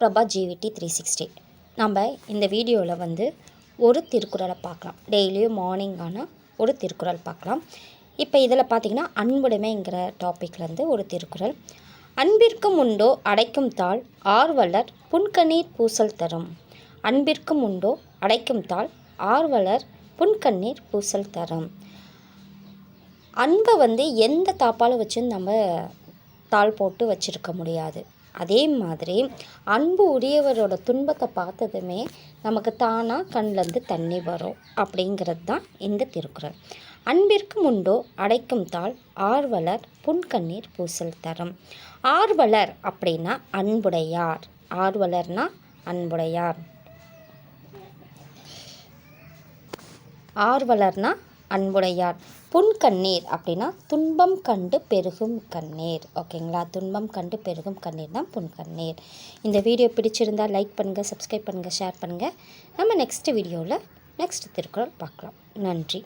பிரபா ஜிவிடி 360 நம்ம இந்த வீடியோவில் வந்து ஒரு திருக்குறளை பார்க்கலாம். டெய்லியும் மார்னிங்கான ஒரு திருக்குறள் பார்க்கலாம். இப்போ இதில் பார்த்திங்கன்னா அன்புடைமைங்கிற டாப்பிக்லேருந்து ஒரு திருக்குறள். அன்பிற்கும் உண்டோ அடைக்கும் தாள் ஆர்வலர் புன்கண்ணீர் பூசல் தரும். அன்பிற்கும் உண்டோ அடைக்கும் தாள் ஆர்வலர் புன்கண்ணீர் பூசல் தரும். அன்பை வந்து எந்த தாப்பால் வச்சு நம்ம தாள் போட்டு வச்சுருக்க முடியாது. அதே மாதிரி அன்பு உடையவரோட துன்பத்தை பார்த்ததுமே நமக்கு தானாக கண்ணிலேருந்து தண்ணி வரும் அப்படிங்கிறது தான் இந்த திருக்குறள். அன்பிற்கு உண்டோ அடைக்கும் தாள் ஆர்வலர் புன்கண்ணீர் பூசல் தரும். ஆர்வலர் அப்படின்னா அன்புடையார். ஆர்வலர்னா அன்புடையார். ஆர்வலர்னா அன்புடையார். புன்கண்ணீர் அப்படின்னா துன்பம் கண்டு பெருகும் கண்ணீர். ஓகேங்களா? துன்பம் கண்டு பெருகும் கண்ணீர் தான் புன்கண்ணீர். இந்த வீடியோ பிடிச்சிருந்தால் லைக் பண்ணுங்கள், சப்ஸ்கிரைப் பண்ணுங்கள், ஷேர் பண்ணுங்கள். நம்ம நெக்ஸ்ட் வீடியோவில் நெக்ஸ்ட் திருக்குறள் பார்க்கலாம். நன்றி.